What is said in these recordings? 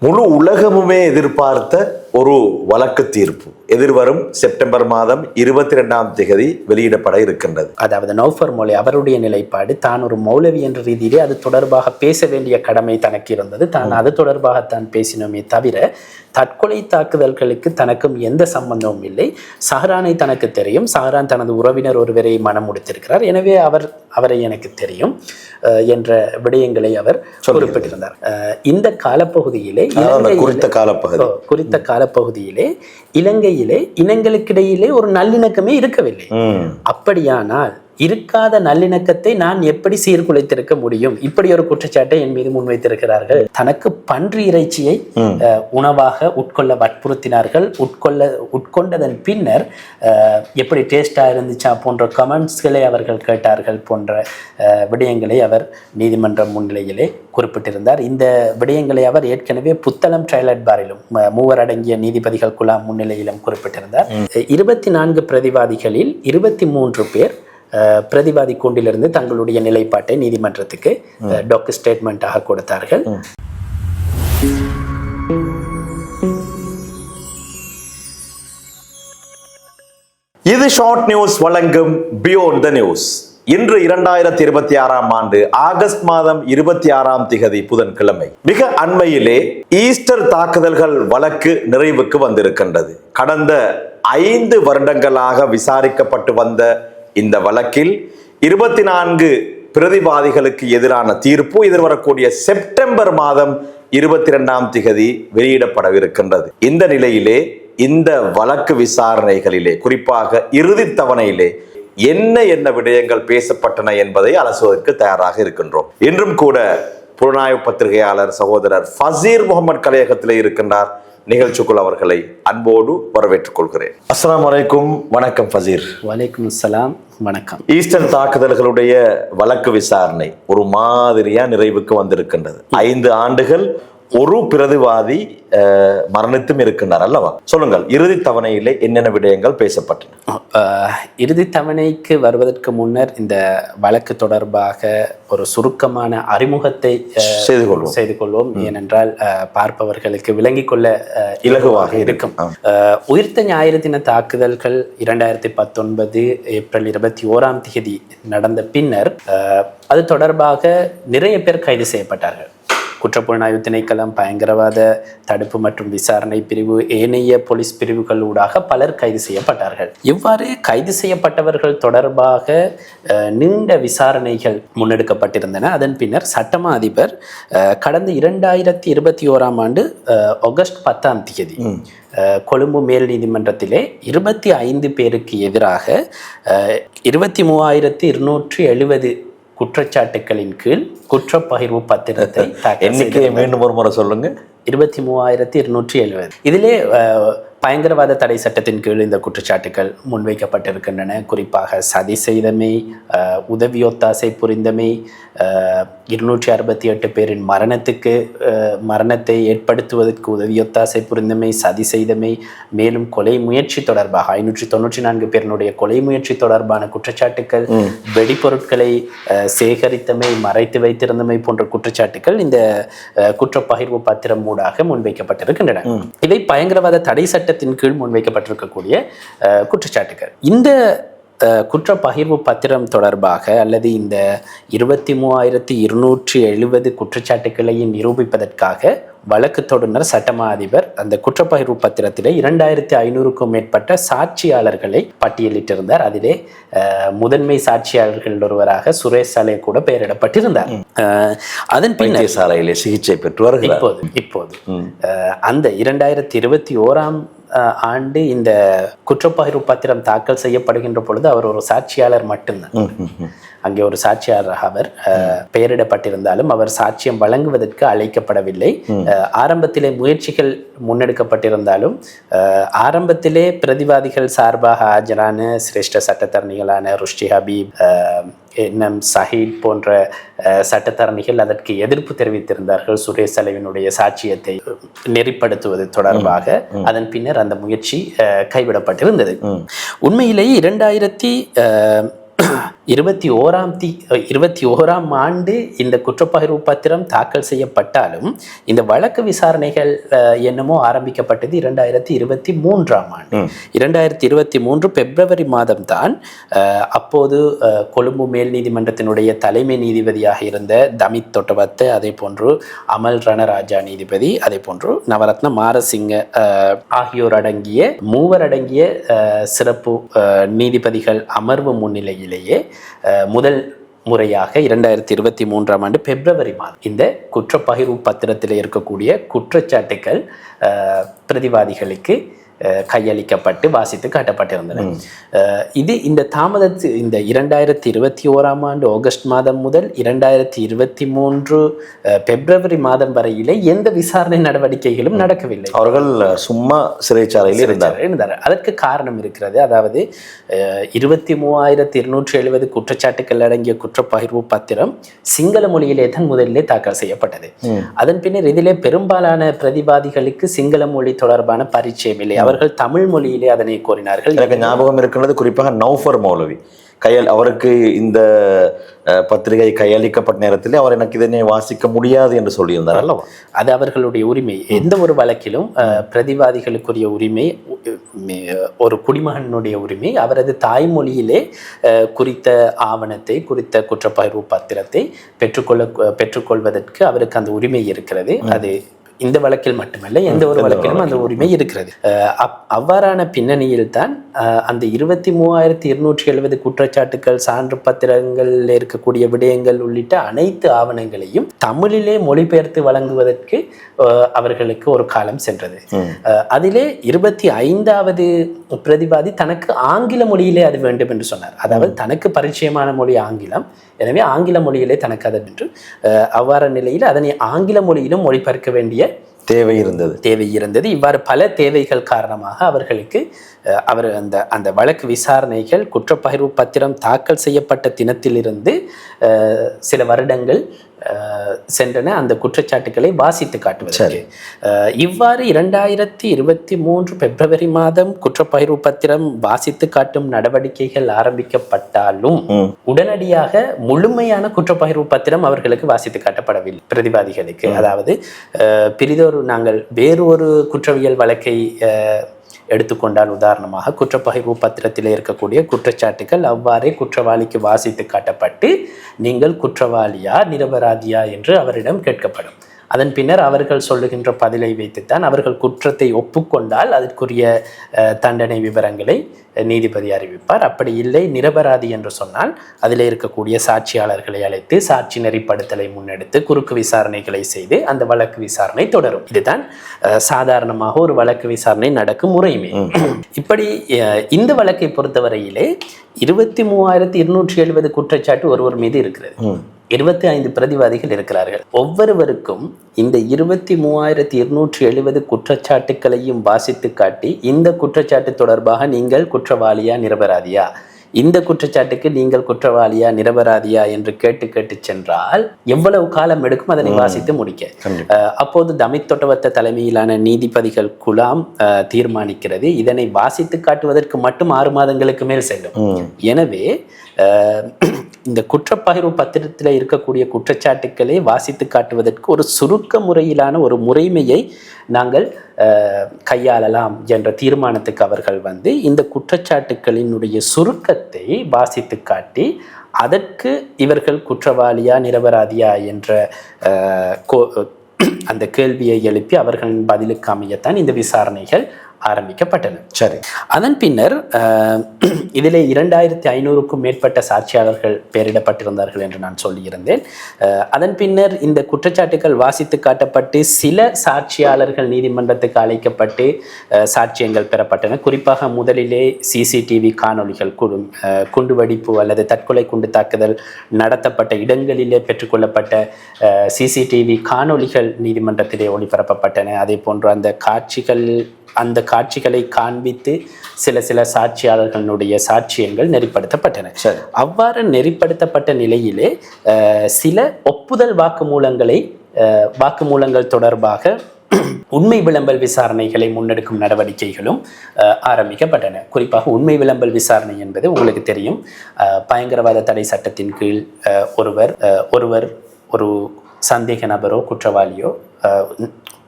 முழு உலகமுமே எதிர்பார்த்த ஒரு வழக்கு தீர்ப்பு எதிர்வரும் செப்டம்பர் மாதம் 22ஆம் தேதி வெளியிடப்பட இருக்கின்றது. அதாவது நௌஃபர் மௌலவி அவருடைய நிலைப்பாடு, தான் ஒரு மௌலவி என்ற ரீதியிலே அது தொடர்பாக பேச வேண்டிய கடமை தனக்கு இருந்தது, தான் அது தொடர்பாகத்தான் பேசினோமே தவிர தற்கொலை தாக்குதல்களுக்கு தனக்கும் எந்த சம்பந்தமும் இல்லை. சஹரானை தனக்கு தெரியும், சஹரான் தனது உறவினர் ஒருவரை மனம் முடித்திருக்கிறார், எனவே அவரை எனக்கு தெரியும் என்ற விடயங்களை அவர் குறிப்பிட்டிருந்தார். இந்த காலப்பகுதியிலே குறித்த காலப்பகுதியிலே இலங்கையிலே இனங்களுக்கிடையிலே ஒரு நல்லிணக்கமே இருக்கவில்லை. அப்படியானால் இருக்காத நல்லிணக்கத்தை நான் எப்படி சீர்குலைத்திருக்க முடியும்? இப்படி ஒரு குற்றச்சாட்டை என் மீது முன்வைத்திருக்கிறார்கள். தனக்கு பன்றி இறைச்சியை உணவாக உட்கொள்ள வற்புறுத்தினார்கள். உட்கொண்டதன் பின்னர் எப்படி டேஸ்டா இருந்துச்சா போன்ற கமெண்ட்ஸ்களை அவர்கள் கேட்டார்கள் போன்ற விடயங்களை அவர் நீதிமன்ற முன்னிலையிலே குறிப்பிட்டிருந்தார். இந்த விடயங்களை அவர் ஏற்கனவே புத்தளம் ட்ரையல் பாரிலும் 3 அடங்கிய நீதிபதிகள் குழாம் முன்னிலையிலும் குறிப்பிட்டிருந்தார். 24 பிரதிவாதிகளில் 23 பேர் பிரதிவாதி கூண்டிலிருந்து தங்களுடைய நிலைப்பாட்டை நீதிமன்றத்துக்கு டாக்கு ஸ்டேட்மெண்டாக கொடுத்தார்கள். இது ஷார்ட் நியூஸ் வழங்கும் பியோண்ட் த நியூஸ். இன்று 2026ஆம் ஆண்டு ஆகஸ்ட் மாதம் 26ஆம் திகதி புதன்கிழமை. மிக அண்மையிலே ஈஸ்டர் தாக்குதல்கள் வழக்கு நிறைவுக்கு வந்திருக்கின்றது. கடந்த 5 வருடங்களாக விசாரிக்கப்பட்டு வந்த இந்த வழக்கில் 24 பிரதிவாதிகளுக்கு எதிரான தீர்ப்பு எதிர்வரக்கூடிய செப்டம்பர் மாதம் 22ஆம் திகதி வெளியிடப்படவிருக்கின்றது. இந்த நிலையிலே இந்த வழக்கு விசாரணைகளிலே குறிப்பாக இறுதி தவணையிலே என்ன விடயங்கள் பேசப்பட்டன என்பதை அலசுவதற்கு தயாராக இருக்கின்றோம். இன்றும் கூட புலனாய்வு பத்திரிகையாளர் சகோதரர் ஃபசீர் முகமது கலையகத்திலே இருக்கின்றார். நிகழ்ச்சிக்குள் அவர்களை அன்போடு வரவேற்றுக் கொள்கிறேன். அஸ்ஸலாமு அலைக்கும். வணக்கம் ஃபசீர். வலைக்கும் அஸ்ஸலாம். வணக்கம். ஈஸ்டர் தாக்குதல்களுடைய வழக்கு விசாரணை ஒரு மாதிரியா நிறைவுக்கு வந்திருக்கின்றது. 5 ஆண்டுகள் ஒரு பிரதிவாதி மரணித்தும் இருக்கின்றார் அல்லவா? சொல்லுங்கள், இறுதி தவணையிலே என்னென்ன விடயங்கள் பேசப்பட்டன? இறுதி தவணைக்கு வருவதற்கு முன்னர் இந்த வழக்கு தொடர்பாக ஒரு சுருக்கமான அறிமுகத்தை செய்து கொள்வோம். ஏனென்றால் பார்ப்பவர்களுக்கு விளங்கிக் கொள்ள இலகுவாக இருக்கும். உயிர்த்த ஞாயிறு தின தாக்குதல்கள் 2019 ஏப்ரல் 21ஆம் தேதி நடந்த பின்னர் அது தொடர்பாக நிறைய பேர் கைது செய்யப்பட்டார்கள். குற்றப்புலனாய்வு திணைக்களம், பயங்கரவாத தடுப்பு மற்றும் விசாரணை பிரிவு, ஏனைய போலீஸ் பிரிவுகள் ஊடாக பலர் கைது செய்யப்பட்டார்கள். இவ்வாறு கைது செய்யப்பட்டவர்கள் தொடர்பாக நீண்ட விசாரணைகள் முன்னெடுக்கப்பட்டிருந்தன. அதன் பின்னர் சட்டமா அதிபர் கடந்த 2021ஆம் ஆண்டு ஆகஸ்ட் 10ஆம் தேதி கொழும்பு மேல் நீதிமன்றத்திலே 25 பேருக்கு எதிராக 23,270 குற்றச்சாட்டுகளின் கீழ் குற்றப்பகிர்வு பத்திரத்தை எண்ணிக்கையை மீண்டும் ஒரு முறை சொல்லுங்க. 23,270. இதிலே பயங்கரவாத தடை சட்டத்தின் கீழ் இந்த குற்றச்சாட்டுகள் முன்வைக்கப்பட்டிருக்கின்றன. குறிப்பாக சதி செய்தமை, உதவியொத்தாசை புரிந்தமை, 268 பேரின் மரணத்தை ஏற்படுத்துவதற்கு உதவியொத்தாசை புரிந்தமை, சதி செய்தமை, மேலும் கொலை முயற்சி தொடர்பாக 594 பேரினுடைய கொலை முயற்சி தொடர்பான குற்றச்சாட்டுகள், வெடிப்பொருட்களை சேகரித்தமை, மறைத்து வைத்திருந்தமை போன்ற குற்றச்சாட்டுகள் இந்த குற்றப்பகிர்வு பத்திரம் ஊடாக முன்வைக்கப்பட்டிருக்கின்றன. இவை பயங்கரவாத தடை சட்டத்தின் கீழ் முன்வைக்கப்பட்டிருக்கக்கூடிய குற்றச்சாட்டுகள். இந்த குற்ற பகிர்வு பத்திரம் தொடர்பாக அல்லது இந்த 23,270 குற்றச்சாட்டுகளை நிரூபிப்பதற்காக வழக்கு தொடர்னர் சட்டமா அதிபர் அந்த குற்றப்பகிர்வு பத்திரத்திலே 2,500க்கும் மேற்பட்ட சாட்சியாளர்களை பட்டியலிட்டிருந்தார். அதிலே முதன்மை சாட்சியாளர்கள் ஒருவராக சுரேஷ் சாலை கூட பெயரிடப்பட்டிருந்தார். அதன் பின்னர் சாலையிலே சிகிச்சை பெற்று வருகிறார். இப்போது அந்த 2021ஆம் ஆண்டு இந்த குற்றப்பகிர்வு பத்திரம் தாக்கல் செய்யப்படுகின்ற பொழுது அவர் ஒரு சாட்சியாளர் மட்டும்தான். அங்கே ஒரு சாட்சியாளராக அவர் பெயரிடப்பட்டிருந்தாலும் அவர் சாட்சியம் வழங்குவதற்கு அழைக்கப்படவில்லை. ஆரம்பத்திலே முயற்சிகள் முன்னெடுக்கப்பட்டிருந்தாலும் ஆரம்பத்திலே பிரதிவாதிகள் சார்பாக ஆஜரான சிரேஷ்ட சட்டத்தரணிகளான ருஷ்டி ஹபீப், என்எம் சஹீத் போன்ற சட்டத்தரணிகள் அதற்கு எதிர்ப்பு தெரிவித்திருந்தார்கள். சுரேஷ் தலைவனுடைய சாட்சியத்தை நெறிப்படுத்துவது தொடர்பாக. அதன் பின்னர் அந்த முயற்சி கைவிடப்பட்டிருந்தது. உண்மையிலேயே 21ஆம் ஆண்டு இந்த குற்றப்பகிர்வு பத்திரம் தாக்கல் செய்யப்பட்டாலும் இந்த வழக்கு விசாரணைகள் என்னமோ ஆரம்பிக்கப்பட்டது 2023ஆம் ஆண்டு. 2023 பிப்ரவரி மாதம் தான் அப்போது கொழும்பு மேல் நீதிமன்றத்தினுடைய தலைமை நீதிபதியாக இருந்த தமித் தொட்டவத்த, அதே போன்று அமல் ரணராஜா நீதிபதி, அதே போன்று நவரத்ன மாரசிங்க ஆகியோர் அடங்கிய மூவர் அடங்கிய சிறப்பு நீதிபதிகள் அமர்வு முன்னிலையிலேயே முதல் முறையாக 2023ஆம் ஆண்டு பிப்ரவரி மாதம் இந்த குற்றப்பகிர்வு பத்திரத்தில் இருக்கக்கூடிய குற்றச்சாட்டுகள் பிரதிவாதிகளுக்கு கையளிக்கப்பட்டு வாசித்து காட்டப்பட்டிருந்தன. இது இந்த தாமதத்து இந்த 2021ஆம் ஆண்டு ஆகஸ்ட் மாதம் முதல் 2023 பிப்ரவரி மாதம் வரையிலே எந்த விசாரணை நடவடிக்கைகளும் நடக்கவில்லை. அவர்கள் சும்மா சிறைச்சாலையில் இருந்தார். அதற்கு காரணம் இருக்கிறது. அதாவது 23,270 குற்றச்சாட்டுகள் அடங்கிய குற்றப்பகிர்வு பத்திரம் சிங்கள மொழியிலே தான் முதலிலே தாக்கல் செய்யப்பட்டது. அதன் பின்னர் இதிலே பெரும்பாலான பிரதிவாதிகளுக்கு சிங்கள மொழி தொடர்பான பரிச்சயம் இல்லை. அவர்கள் தமிழ் மொழியிலே அதனை கோரினார்கள். எனக்கு ஞாபகம் இருக்கிறது குறிப்பாக நௌஃபர் மௌலவி அவருக்கு இந்த பத்திரிகை கையளிக்கப்பட்ட நேரத்தில் அவர் எனக்கு இதனை வாசிக்க முடியாது என்று சொல்லியிருந்தார் அல்லவா? அது அவர்களுடைய உரிமை. எந்த ஒரு வழக்கிலும் பிரதிவாதிகளுக்குரிய உரிமை, ஒரு குடிமகனுடைய உரிமை, அவரது தாய்மொழியிலே குறித்த ஆவணத்தை, குறித்த குற்றப்பகிர்வு பத்திரத்தை பெற்றுக்கொள்வதற்கு அவருக்கு அந்த உரிமை இருக்கிறது. அது இந்த வழக்கில் மட்டுமல்ல, எந்த ஒரு வழக்கிலும் அந்த உரிமை இருக்கிறது. அவ்வாறான பின்னணியில் தான் அந்த 23,270 குற்றச்சாட்டுகள், சான்று பத்திரங்களில் இருக்கக்கூடிய விடயங்கள் உள்ளிட்ட அனைத்து ஆவணங்களையும் தமிழிலே மொழிபெயர்த்து வழங்குவதற்கு அவர்களுக்கு ஒரு காலம் சென்றது. அதிலே 25வது பிரதிவாதி தனக்கு ஆங்கில மொழியிலே அது வேண்டும் என்று சொன்னார். அதாவது தனக்கு பரிச்சயமான மொழி ஆங்கிலம், எனவே ஆங்கில மொழியிலே தனக்கு அது என்று அவ்வாறு நிலையில் அதனை ஆங்கில மொழியிலும் மொழிபெயர்க்க வேண்டிய தேவை இருந்தது. இவ்வாறு பல தேவைகள் காரணமாக அவர்களுக்கு அந்த வழக்கு விசாரணைகள் குற்றப்பகிர்வு பத்திரம் தாக்கல் செய்யப்பட்ட தினத்திலிருந்து சில வருடங்கள் சென்றன அந்த குற்றச்சாட்டுகளை வாசித்து காட்டுவது. இவ்வாறு 2023 பிப்ரவரி மாதம் குற்றப்பகிர்வு பத்திரம் வாசித்து காட்டும் நடவடிக்கைகள் ஆரம்பிக்கப்பட்டாலும் உடனடியாக முழுமையான குற்றப்பகிர்வு பத்திரம் அவர்களுக்கு வாசித்து காட்டப்படவில்லை பிரதிவாதிகளுக்கு. அதாவது பிரிதொரு நாங்கள் வேறு ஒரு குற்றவியல் வழக்கை எடுத்துக்கொண்டால், உதாரணமாக குற்றப்பகிர்வு பத்திரத்தில் இருக்கக்கூடிய குற்றச்சாட்டுகள் அவ்வாறே குற்றவாளிக்கு வாசித்து காட்டப்பட்டு நீங்கள் குற்றவாளியா நிரபராதியா என்று அவரிடம் கேட்கப்படும். அதன் பின்னர் அவர்கள் சொல்லுகின்ற பதிலை வைத்துத்தான் அவர்கள் குற்றத்தை ஒப்புக்கொண்டால் அதற்குரிய தண்டனை விவரங்களை நீதிபதி அறிவிப்பார். அப்படி இல்லை, நிரபராதி என்று சொன்னால் அதில் இருக்கக்கூடிய சாட்சியாளர்களை அழைத்து சாட்சி நெறிப்படுத்தலை முன்னெடுத்து குறுக்கு விசாரணைகளை செய்து அந்த வழக்கு விசாரணை தொடரும். இதுதான் சாதாரணமாக ஒரு வழக்கு விசாரணை நடக்கும் முறைமை. இப்படி இந்த வழக்கை பொறுத்தவரையிலே 23,270 குற்றச்சாட்டு ஒருவர் மீது இருக்கிறது. 25 பிரதிவாதிகள் இருக்கிறார்கள். ஒவ்வொருவருக்கும் இந்த 23,270 குற்றச்சாட்டுக்களையும் வாசித்து காட்டி இந்த குற்றச்சாட்டு தொடர்பாக நீங்கள் குற்றவாளியா நிரபராதியா, இந்த குற்றச்சாட்டுக்கு நீங்கள் குற்றவாளியா நிரபராதியா என்று கேட்டு சென்றால் எவ்வளவு காலம் எடுக்கும் அதனை வாசித்து முடிக்க? அப்போது தமித் தொட்டவத்த தலைமையிலான நீதிபதிகள் குழாம் தீர்மானிக்கிறது இதனை வாசித்து காட்டுவதற்கு மட்டும் 6 மாதங்களுக்கு மேல் செல்லும். எனவே இந்த குற்றப்பகிர்வு பத்திரத்தில் இருக்கக்கூடிய குற்றச்சாட்டுக்களை வாசித்து காட்டுவதற்கு ஒரு சுருக்க முறையிலான ஒரு முறைமையை நாங்கள் கையாளலாம் என்ற தீர்மானத்துக்கு அவர்கள் இந்த குற்றச்சாட்டுக்களினுடைய சுருக்கத்தை வாசித்து காட்டி அதற்கு இவர்கள் குற்றவாளியா நிரபராதியா என்ற அந்த கேள்வியை எழுப்பி அவர்களின் பதிலுக்கு அமையத்தான் இந்த விசாரணைகள் ஆரம்பிக்கப்பட்டன. சரி, அதன் பின்னர் இதிலே 2,500க்கும் மேற்பட்ட சாட்சியாளர்கள் பெயரிடப்பட்டிருந்தார்கள் என்று நான் சொல்லியிருந்தேன். அதன் பின்னர் இந்த குற்றச்சாட்டுகள் வாசித்து காட்டப்பட்டு சில சாட்சியாளர்கள் நீதிமன்றத்துக்கு அழைக்கப்பட்டு சாட்சியங்கள் பெறப்பட்டன. குறிப்பாக முதலிலே சிசிடிவி காணொலிகள், குண்டுவெடிப்பு அல்லது தற்கொலை குண்டு தாக்குதல் நடத்தப்பட்ட இடங்களிலே பெற்றுக்கொள்ளப்பட்ட சிசிடிவி காணொலிகள் நீதிமன்றத்திலே ஒளிபரப்பப்பட்டன. அதே போன்று அந்த காட்சிகளை காண்பித்து சில சாட்சியாளர்களுடைய சாட்சியங்கள் நெறிப்படுத்தப்பட்டன. அவ்வாறு நெறிப்படுத்தப்பட்ட நிலையிலே சில ஒப்புதல் வாக்குமூலங்கள் தொடர்பாக உண்மை விளம்பல் விசாரணைகளை முன்னெடுக்கும் நடவடிக்கைகளும் ஆரம்பிக்கப்பட்டன. குறிப்பாக உண்மை விளம்பல் விசாரணை என்பது உங்களுக்கு தெரியும், பயங்கரவாத தடை சட்டத்தின் கீழ் ஒருவர் ஒரு சந்தேக நபரோ குற்றவாளியோ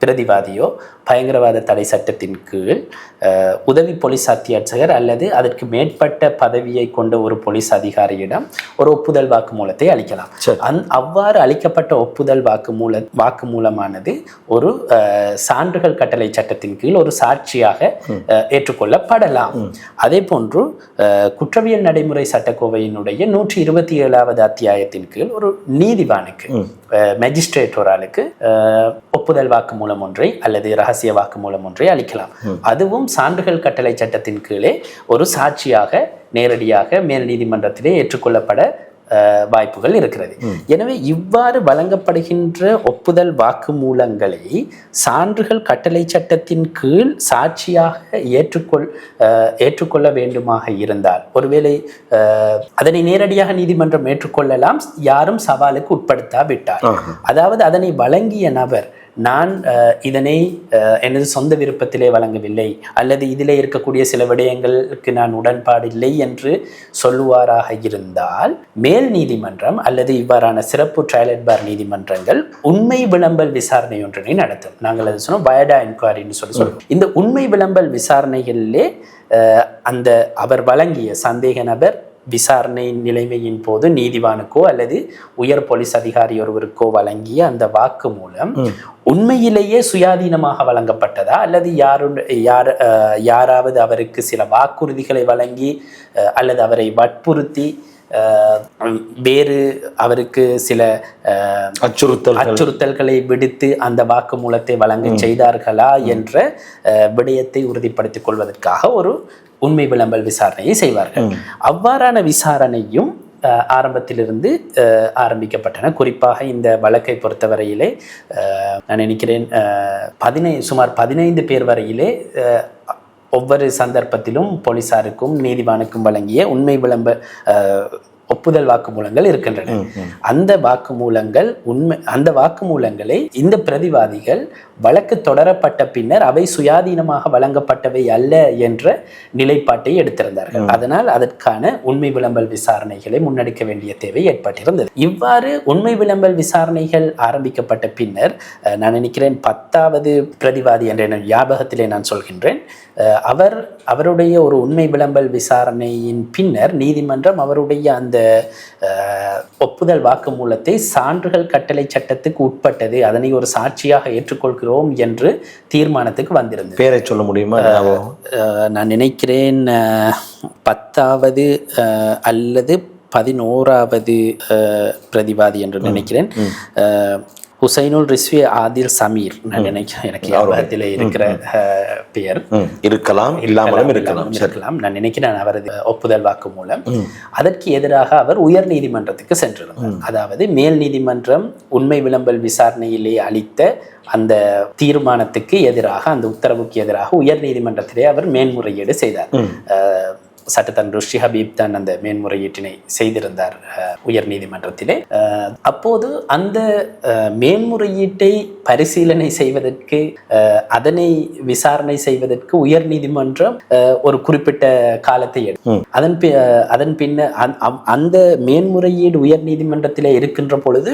பிரதிவாதியோ பயங்கரவாத தடை சட்டத்தின் கீழ் உதவி போலீஸ் அத்தியட்சகர் அல்லது அதற்கு மேற்பட்ட பதவியை கொண்ட ஒரு போலீஸ் அதிகாரியிடம் ஒரு ஒப்புதல் வாக்குமூலத்தை அளிக்கலாம். அவ்வாறு அளிக்கப்பட்ட ஒப்புதல் வாக்குமூலமானது ஒரு சான்றுகள் கட்டளை சட்டத்தின் கீழ் ஒரு சாட்சியாக ஏற்றுக்கொள்ளப்படலாம். அதே போன்று குற்றவியல் நடைமுறை சட்டக்கோவையினுடைய 127வது அத்தியாயத்தின் கீழ் ஒரு நீதிவானுக்கு மேஜிஸ்ட்ரேட் ஒரு ஆளுக்கு ஒப்புதல் வாக்குமூலம் ஒன்றை அல்லது ரகசிய வாக்குமூலம் ஒன்றை அளிக்கலாம். அதுவும் சான்றுகள் கட்டளை சட்டத்தின் கீழே ஒரு சாட்சியாக நேரடியாக மேல் நீதிமன்றத்திலே ஏற்றுக்கொள்ளப்பட வாய்ப்புகள் இருக்கிறது. எனவே இவ்வாறு வழங்கப்படுகின்ற ஒப்புதல் வாக்குமூலங்களை சான்றுகள் கட்டளை சட்டத்தின் கீழ் சாட்சியாக ஏற்றுக்கொள்ள வேண்டுமாக இருந்தால், ஒருவேளை அதனை நேரடியாக நீதிமன்றம் ஏற்றுக்கொள்ளலாம், யாரும் சவாலுக்கு உட்படுத்தாவிட்டார். அதாவது அதனை வழங்கிய நபர் நான் இதனை எனது சொந்த விருப்பத்திலே வழங்கவில்லை அல்லது இதிலே இருக்கக்கூடிய சில விடயங்களுக்கு நான் உடன்பாடில்லை என்று சொல்லுவாராக இருந்தால் மேல் நீதிமன்றம் அல்லது இவ்வாறான சிறப்பு ட்ரையல் அட்பார் நீதிமன்றங்கள் உண்மை விளம்பல் விசாரணை ஒன்றினை நடத்தும். நாங்கள் அது சொன்னோம் வயடா என்கொயரின்னு சொல்லுவோம். இந்த உண்மை விளம்பல் விசாரணைகளிலே அந்த அவர் வழங்கிய சந்தேக நபர் விசாரணை நிலைமையின் போது நீதிவானுக்கோ அல்லது உயர் போலீஸ் அதிகாரி ஒருவருக்கோ வழங்கிய அந்த வாக்கு மூலம் உண்மையிலேயே சுயாதீனமாக வழங்கப்பட்டதா அல்லது யாராவது அவருக்கு சில வாக்குறுதிகளை வழங்கி அல்லது அவரை வற்புறுத்தி வேறு அவருக்கு சில அச்சுறுத்தல்களை விடுத்து அந்த வாக்கு மூலத்தை வழங்க செய்தார்களா என்ற விடயத்தை உறுதிப்படுத்திக் கொள்வதற்காக ஒரு உண்மை விளம்பல் விசாரணையை செய்வார்கள். அவ்வாறான விசாரணையும் ஆரம்பத்திலிருந்து ஆரம்பிக்கப்பட்டன. குறிப்பாக இந்த வழக்கை பொறுத்தவரையிலே நான் நினைக்கிறேன் சுமார் 15 பேர் வரையிலே ஒவ்வொரு சந்தர்ப்பத்திலும் போலீசாருக்கும் நீதிவானுக்கும் வழங்கிய உண்மை விளம்ப ஒப்புதல் வாக்குமூலங்கள் இருக்கின்றன. அந்த வாக்குமூலங்களை இந்த பிரதிவாதிகள் வழக்கு தொடரப்பட்ட பின்னர் அவை சுயாதீனமாக வழங்கப்பட்டவை அல்ல என்ற நிலைப்பாட்டை எடுத்திருந்தார்கள். அதனால் அதற்கான உண்மை விளம்பல் விசாரணைகளை முன்னெடுக்க வேண்டிய தேவை ஏற்பட்டிருந்தது. இவ்வாறு உண்மை விளம்பல் விசாரணைகள் ஆரம்பிக்கப்பட்ட பின்னர் நான் நினைக்கிறேன் 10வது பிரதிவாதி என்ற ஞாபகத்திலே நான் சொல்கின்றேன், அவருடைய ஒரு உண்மை விளம்பல் விசாரணையின் பின்னர் நீதிமன்றம் அவருடைய அந்த ஒப்புதல் வாக்குமூலத்தை சான்றுகள் கட்டளை சட்டத்துக்கு உட்பட்டது, அதனை ஒரு சாட்சியாக ஏற்றுக்கொள்கிறோம் என்று தீர்மானத்துக்கு வந்திருந்தது. பேரை சொல்ல முடியுமா? நான் நினைக்கிறேன் 10வது அல்லது 11வது பிரதிவாதி என்று நினைக்கிறேன். ஹுசைனுல் ரிஸ்வி ஆதில் சமீர் நான் நினைக்கிறேன், எனக்கு ஞாபகத்தில் இருக்கிற பெயர் இருக்கலாம், இல்லாமலும் இருக்கலாம். நான் நினைக்கிறேன் அவரது ஒப்புதல் வாக்கு மூலம் அதற்கு எதிராக அவர் உயர் நீதிமன்றத்துக்கு சென்றிருந்தார். அதாவது மேல் நீதிமன்றம் உண்மை விளம்பல் விசாரணையிலே அளித்த அந்த தீர்மானத்துக்கு எதிராக, அந்த உத்தரவுக்கு எதிராக உயர் நீதிமன்றத்திலே அவர் மேன்முறையீடு செய்தார். சட்டத்தன் ருஷி ஹபீப் தான் அந்த மேன்முறையீட்டினை செய்திருந்தார் உயர் நீதிமன்றத்திலே. அப்போது அந்த மேன்முறையீட்டை பரிசீலனை செய்வதற்கு, அதனை விசாரணை செய்வதற்கு உயர் நீதிமன்றம் ஒரு குறிப்பிட்ட காலத்தை எடுக்கும். அதன் பின்னர் அந்த மேன்முறையீடு உயர் நீதிமன்றத்திலே இருக்கின்ற பொழுது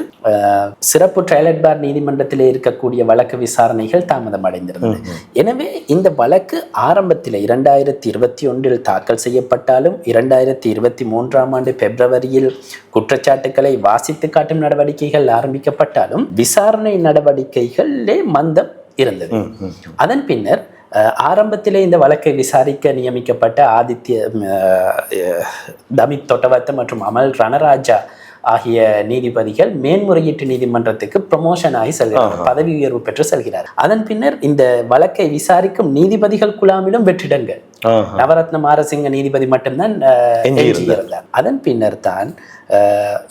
சிறப்பு ட்ரையல் அட்பார் நீதிமன்றத்திலே இருக்கக்கூடிய வழக்கு விசாரணைகள் தாமதம் அடைந்திருந்தது. எனவே இந்த வழக்கு ஆரம்பத்தில் 2021 தாக்கல் செய்யப்பட்டாலும் 2023 ஆண்டு பிப்ரவரியில் குற்றச்சாட்டுக்களை வாசித்து காட்டும் நடவடிக்கைகள் ஆரம்பிக்கப்பட்டாலும் விசாரணை நடவடிக்கைகளிலே மந்தம் இருந்தது. அதன் பின்னர் ஆரம்பத்திலே இந்த வழக்கை விசாரிக்க நியமிக்கப்பட்ட தமித் தொட்டவத்த மற்றும் அமல் ரணராஜா ஆகிய நீதிபதிகள் மேன்முறையீட்டு நீதிமன்றத்துக்கு ப்ரமோஷன் ஆகி செல்கிறார், பதவி உயர்வு பெற்று செல்கிறார். அதன் பின்னர் இந்த வழக்கை விசாரிக்கும் நீதிபதிகள் குழாமிலும் வெற்றிடங்கள் நவரத்ன மாரசிங்க நீதிபதி மட்டும்தான் எஞ்சியிருந்தார். அதன் பின்னர் தான்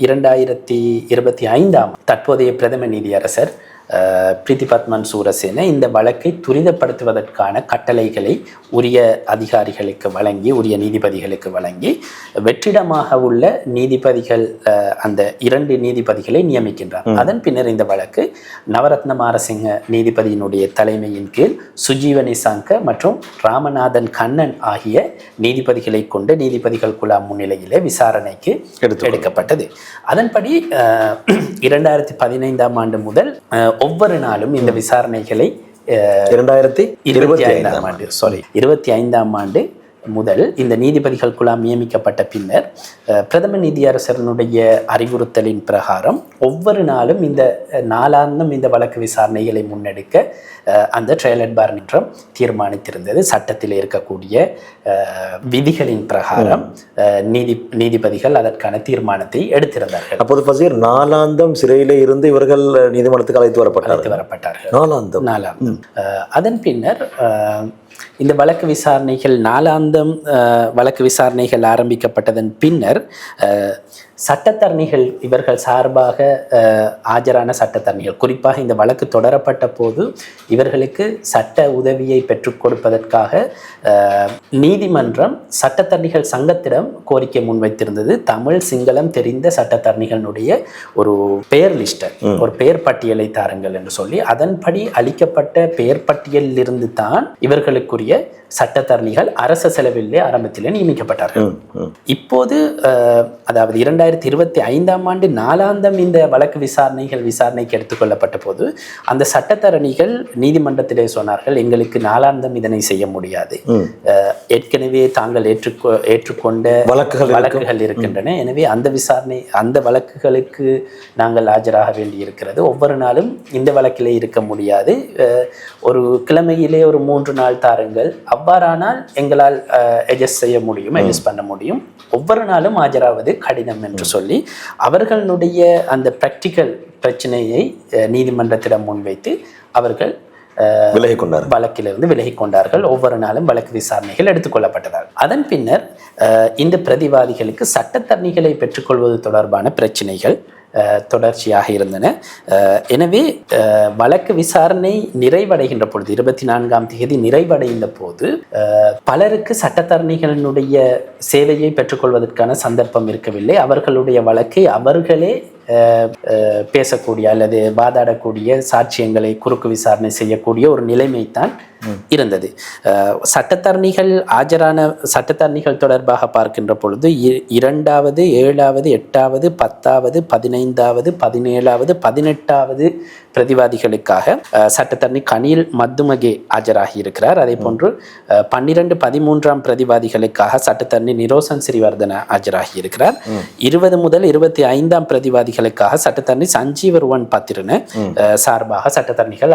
2025 தற்போதைய பிரதம நீதியரசர் பிரீதிபத்மன் சூரசேன இந்த வழக்கை துரிதப்படுத்துவதற்கான கட்டளைகளை உரிய அதிகாரிகளுக்கு வழங்கி, உரிய நீதிபதிகளுக்கு வழங்கி, வெற்றிடமாக உள்ள நீதிபதிகள் அந்த 2 நீதிபதிகளை நியமிக்கின்றார். அதன் பின்னர் இந்த வழக்கு நவரத்ன மாரசிங்க நீதிபதியினுடைய தலைமையின் கீழ் சுஜீவ நிசாங்க மற்றும் ராமநாதன் கண்ணன் ஆகிய நீதிபதிகளை கொண்ட நீதிபதிகள் குழா முன்னிலையிலே விசாரணைக்கு எடுக்கப்பட்டது. அதன்படி 2015ஆம் ஆண்டு முதல் ஒவ்வொரு நாளும் இந்த விசாரணைகளை 2025ஆம் ஆண்டு முதல் இந்த நீதிபதிகள் குழாம் நியமிக்கப்பட்ட பின்னர் பிரதம நீதியரசரனுடைய அறிவுறுத்தலின் பிரகாரம் ஒவ்வொரு நாளும் இந்த நாளாந்தம் இந்த வழக்கு விசாரணைகளை முன்னெடுக்க அந்த ட்ரையல் அண்ட் பார் நீதிமன்றம் தீர்மானித்திருந்தது. சட்டத்தில் இருக்கக்கூடிய விதிகளின் பிரகாரம் நீதிபதிகள் அதற்கான தீர்மானத்தை எடுத்திருந்தார்கள். அப்போது பசீர் நாளாந்தம் சிறையிலே இருந்து இவர்கள் நீதிமன்றத்துக்கு அழைத்து வரப்பட்டார்கள். நாளாந்தம். அதன் பின்னர் இந்த வழக்கு விசாரணைகள் நாளாந்தம் வழக்கு விசாரணைகள் ஆரம்பிக்கப்பட்டதன் பின்னர் சட்டத்தரணிகள் இவர்கள் சார்பாக ஆஜரான சட்டத்தரணிகள், குறிப்பாக இந்த வழக்கு தொடரப்பட்ட போது இவர்களுக்கு சட்ட உதவியை பெற்றுக் கொடுப்பதற்காக நீதிமன்றம் சட்டத்தரணிகள் சங்கத்திடம் கோரிக்கை முன்வைத்திருந்தது. தமிழ் சிங்களம் தெரிந்த சட்டத்தரணிகளுடைய ஒரு பெயர் லிஸ்டர், ஒரு பெயர் பட்டியலை தாருங்கள் என்று சொல்லி, அதன்படி அளிக்கப்பட்ட பெயர் பட்டியலில் இருந்து தான் இவர்களுக்குரிய சட்டத்தரணிகள் அரச செலவிலே ஆரம்பத்தில் நியமிக்கப்பட்டார்கள். இப்போது அதாவது 2025ஆம் ஆண்டு நாளாந்தம் இந்த வழக்கு விசாரணைக்கு எடுத்துக்கொள்ளப்பட்ட போது அந்த சட்டத்தரணிகள் நீதிமன்றத்திலே சொன்னார்கள், எங்களுக்கு நாளாந்தம் இதனை செய்ய முடியாது, ஏற்கனவே தாங்கள் ஏற்றுக்கொண்ட வழக்குகள் இருக்கின்றன, எனவே அந்த வழக்குகளுக்கு நாங்கள் ஆஜராக வேண்டி இருக்கிறது, ஒவ்வொரு நாளும் இந்த வழக்கிலே இருக்க முடியாது, ஒரு கிழமையிலே ஒரு 3 நாள் தாருங்கள், அவ்வாறானால் எங்களால் அட்ஜஸ்ட் பண்ண முடியும், ஒவ்வொரு நாளும் ஆஜராவது கடினம் என்று சொல்லி அவர்களுடைய அந்த பிராக்டிக்கல் பிரச்சனையை நீதிமன்றத்திடம் முன்வைத்து அவர்கள் வழக்கிலிருந்து விலகி கொண்டார்கள். ஒவ்வொரு நாளும் வழக்கு விசாரணைகள் எடுத்துக்கொள்ளப்பட்டதால் அதன் பின்னர் இந்த பிரதிவாதிகளுக்கு சட்டத்தரணிகளை பெற்றுக்கொள்வது தொடர்பான பிரச்சனைகள் தொடர்ச்சியாக இருந்தன. எனவே வழக்கு விசாரணை நிறைவடைகின்ற பொழுது 24ஆம் தேதி நிறைவடைந்த போது பலருக்கு சட்டத்தரணிகளினுடைய சேவையை பெற்றுக்கொள்வதற்கான சந்தர்ப்பம் இருக்கவில்லை. அவர்களுடைய வழக்கை அவர்களே பேசக்கூடிய அல்லது வாதாடக்கூடிய, சாட்சியங்களை குறுக்கு விசாரணை செய்யக்கூடிய ஒரு நிலைமைத்தான் இருந்தது. சட்டத்தரணிகள் தொடர்பாக பார்க்கின்ற பொழுது 2வது, 7வது, 8வது, 10வது, 15வது, 17வது, 18வது பிரதிவாதிகளுக்காக சட்டத்தரணி கனில் மத்துமகே ஆஜராகி இருக்கிறார். அதே போன்று 12, 13ஆம் பிரதிவாதிகளுக்காக சட்டத்தரணி நிரோசன் சிறிவர்தன ஆஜராகி இருக்கிறார். 20 முதல் 25ஆம் பிரதிவாதிகளுக்காக சட்டத்தரணி சஞ்சீவருவன் பத்திரன சார்பாக சட்டத்தரணிகள்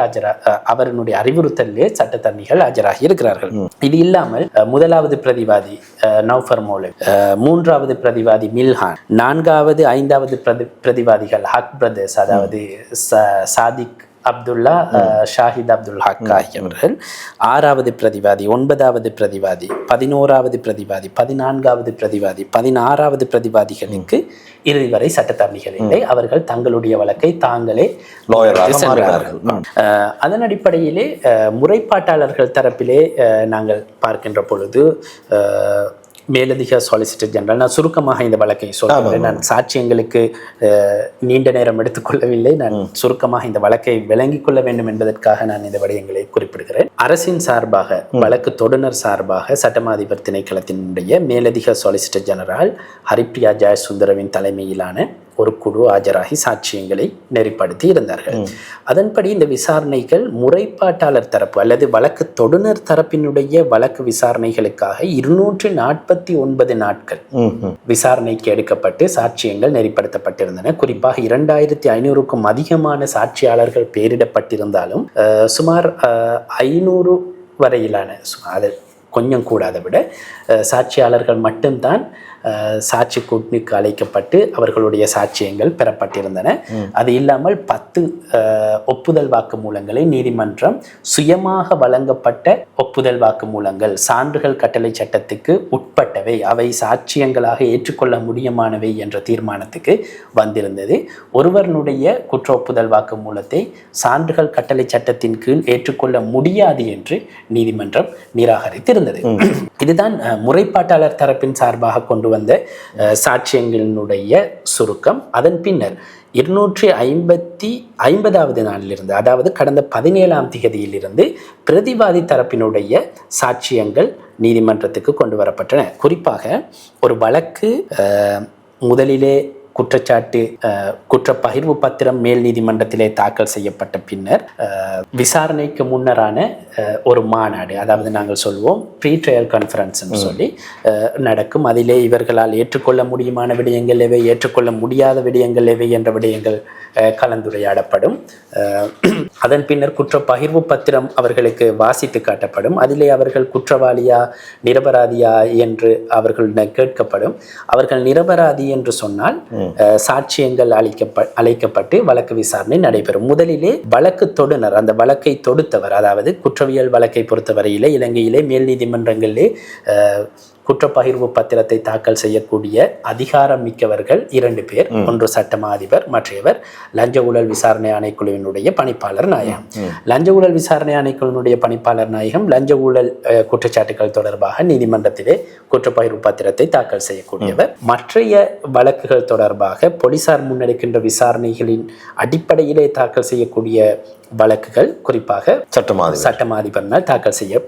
அவருடைய அறிவுறுத்தலே சட்டத்தரணிகள் ஆஜராகி இருக்கிறார்கள். இது இல்லாமல் 1வது பிரதிவாதி நௌஃபர் மௌலவி, 3வது பிரதிவாதி மில்ஹான், 4வது, 5வது பிரதிவாதிகள் ஹக் பிரதர்ஸ், அதாவது சாதிக் அப்துல்லா, ஷாஹித் அப்துல் ஹக் ஆகியவர்கள், 6வது பிரதிவாதி, 9வது பிரதிவாதி, 11வது பிரதிவாதி, 14வது பிரதிவாதி, 16வது பிரதிவாதிகளுக்கு இறுதி வரை சட்டத்தரணிகள் இல்லை. அவர்கள் தங்களுடைய வழக்கை தாங்களே சென்றார்கள். அதன் அடிப்படையிலே முறைப்பாட்டாளர்கள் தரப்பிலே நாங்கள் பார்க்கின்ற பொழுது மேலதிக சொலிசிட்டர் ஜெனரல், நான் சுருக்கமாக இந்த வழக்கை சொல்கிறேன், நான் சாட்சியங்களுக்கு நீண்ட நேரம் எடுத்துக்கொள்ளவில்லை, நான் சுருக்கமாக இந்த வழக்கை விளங்கிக் கொள்ள வேண்டும் என்பதற்காக நான் இந்த விடயங்களை குறிப்பிடுகிறேன். அரசின் சார்பாக, வழக்கு தொடுநர் சார்பாக சட்டமாதிபர் திணைக்களத்தினுடைய மேலதிக சொலிசிட்டர் ஜெனரல் ஹரிப்ரியா ஜெயசுந்தரவின் தலைமையிலான ஒரு குழு ஆஜராகி சாட்சியங்களை நெறிப்படுத்தி இருந்தார்கள். அதன்படி இந்த விசாரணைகள் முறைப்பாட்டாளர் தரப்பு அல்லது வழக்கு தொடுநர் தரப்பினுடைய வழக்கு விசாரணைகளுக்காக 249 நாட்கள் விசாரணைக்கு எடுக்கப்பட்டு சாட்சியங்கள் நெறிப்படுத்தப்பட்டிருந்தன. குறிப்பாக 2500க்கும் அதிகமான சாட்சியாளர்கள் பெயரிடப்பட்டிருந்தாலும் சுமார் 500 வரையிலான, அது கொஞ்சம் கூட அதை விட சாட்சியாளர்கள் மட்டும்தான் சாட்சி கூட்டுக்கு அழைக்கப்பட்டு அவர்களுடைய சாட்சியங்கள் பெறப்பட்டிருந்தன. அது இல்லாமல் 10 ஒப்புதல் வாக்குமூலங்களை நீதிமன்றம் சுயமாக வழங்கப்பட்ட ஒப்புதல் வாக்குமூலங்கள் சான்றுகள் கட்டளை சட்டத்துக்கு உட்பட்டவை, அவை சாட்சியங்களாக ஏற்றுக்கொள்ள முடியுமானவை என்ற தீர்மானத்துக்கு வந்திருந்தது. ஒருவருடைய குற்ற ஒப்புதல் வாக்குமூலத்தை சான்றுகள் கட்டளை சட்டத்தின் கீழ் ஏற்றுக்கொள்ள முடியாது என்று நீதிமன்றம் நிராகரித்திருந்தது. இதுதான் முறைப்பாட்டாளர் தரப்பின் சார்பாக கொண்டு வந்த சாட்சியங்களினுடைய சுருக்கம். அதன் பின்னர் 250வது நாளிலிருந்து, அதாவது கடந்த 17ஆம் திகதியிலிருந்து பிரதிவாதி தரப்பினுடைய சாட்சியங்கள் நீதிமன்றத்துக்கு கொண்டு வரப்பட்டன. குறிப்பாக ஒரு வழக்கு முதலிலே குற்றச்சாட்டு குற்றப்பகிர்வு பத்திரம் மேல் நீதிமன்றத்திலே தாக்கல் செய்யப்பட்ட பின்னர் விசாரணைக்கு முன்னரான ஒரு மாநாடு, அதாவது நாங்கள் சொல்வோம் ப்ரீ ட்ரையல் கான்ஃபரன்ஸ் சொல்லி நடக்கும். அதிலே இவர்களால் ஏற்றுக்கொள்ள முடியுமான விடயங்கள் எவை, ஏற்றுக்கொள்ள முடியாத விடயங்கள் எவை என்ற விடயங்கள் கலந்துரையாடப்படும். அதன் பின்னர் குற்றப்பகிர்வு பத்திரம் அவர்களுக்கு வாசித்து காட்டப்படும். அதிலே அவர்கள் குற்றவாளியா நிரபராதியா என்று அவர்கள் கேட்கப்படும். அவர்கள் நிரபராதி என்று சொன்னால் சாட்சியங்கள் அழைக்கப்பட்டு வழக்கு விசாரணை நடைபெறும். முதலிலே வழக்கு தொடுனர், அந்த வழக்கை தொடுத்தவர், அதாவது குற்றவியல் வழக்கை பொறுத்தவரையிலே இலங்கையிலே மேல் நீதிமன்றங்களிலே குற்றப்பகிர்வு பத்திரத்தை தாக்கல் செய்யக்கூடிய அதிகாரம் மிக்கவர்கள் 2 பேர். ஒன்று சட்டமா அதிபர், மற்றையவர் லஞ்ச ஊழல் விசாரணை ஆணைக்குழுவினுடைய பணிப்பாளர் நாயகம். லஞ்ச ஊழல் விசாரணை ஆணைக்குழுவினுடைய பணிப்பாளர் நாயகம் லஞ்ச ஊழல் குற்றச்சாட்டுகள் தொடர்பாக நீதிமன்றத்திலே குற்றப்பகிர்வு பத்திரத்தை தாக்கல் செய்யக்கூடியவர். மற்றைய வழக்குகள் தொடர்பாக போலீசார் முன்னெடுக்கின்ற விசாரணைகளின் அடிப்படையிலே தாக்கல் செய்யக்கூடிய வழக்குகள் குறிப்பாக சட்டமா அதிபர்னால் தாக்கல் செய்ய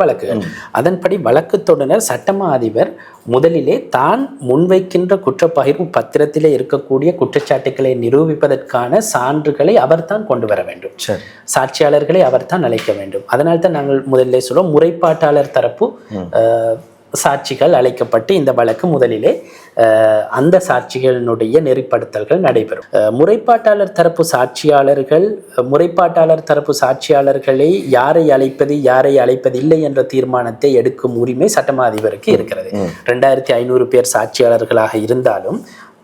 வழக்குகள். அதன்படி வழக்கு தொடர் சட்டமா அதிபர் முதலிலே தான் முன்வைக்கின்ற குற்றப்பகிர்வு பத்திரத்திலே இருக்கக்கூடிய குற்றச்சாட்டுகளை நிரூபிப்பதற்கான சான்றுகளை அவர்தான் கொண்டு வர வேண்டும். சாட்சியாளர்களை அவர்தான் அழைக்க வேண்டும். அதனால்தான் நாங்கள் முதலிலே சொல்லுவோம் முறைப்பாட்டாளர் தரப்பு சாட்சிகள் அழைக்கப்பட்டு இந்த வழக்கு முதலிலே அந்த சாட்சிகளினுடைய நெறிப்படுத்தல்கள் நடைபெறும். முறைப்பாட்டாளர் தரப்பு சாட்சியாளர்களை யாரை அழைப்பது யாரை அழைப்பதில்லை என்ற தீர்மானத்தை எடுக்கும் உரிமை சட்டமா அதிபருக்கு இருக்கிறது. 2500 பேர் சாட்சியாளர்களாக இருந்தாலும்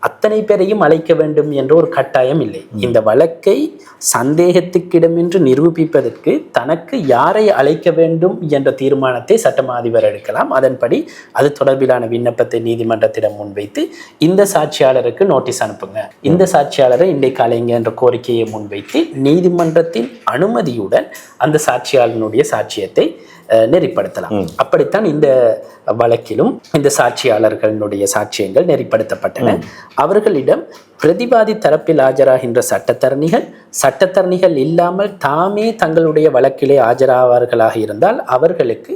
அத்தனை பேரையும் அழைக்க வேண்டும் என்ற ஒரு கட்டாயம் இல்லை. இந்த வழக்கை சந்தேகத்துக்கிடமின்றி நிரூபிப்பதற்கு தனக்கு யாரை அழைக்க வேண்டும் என்ற தீர்மானத்தை சட்டமா அதிபர் எடுக்கலாம். அதன்படி அது தொடர்பிலான விண்ணப்பத்தை நீதிமன்றத்திடம் முன்வைத்து இந்த சாட்சியாளருக்கு நோட்டீஸ் அனுப்புங்க, இந்த சாட்சியாளரை இன்றைக்கு அழைங்க என்ற கோரிக்கையை முன்வைத்து நீதிமன்றத்தின் அனுமதியுடன் அந்த சாட்சியாளனுடைய சாட்சியத்தை நெறிப்படுத்தலாம். அப்படித்தான் இந்த வழக்கிலும் இந்த சாட்சியாளர்களுடைய சாட்சியங்கள் நெறிப்படுத்தப்பட்டன. அவர்களிடம் பிரதிவாதி தரப்பில் ஆஜராகின்ற சட்டத்தரணிகள் இல்லாமல் தாமே தங்களுடைய வழக்கிலே ஆஜராவார்களாக இருந்தால் அவர்களுக்கு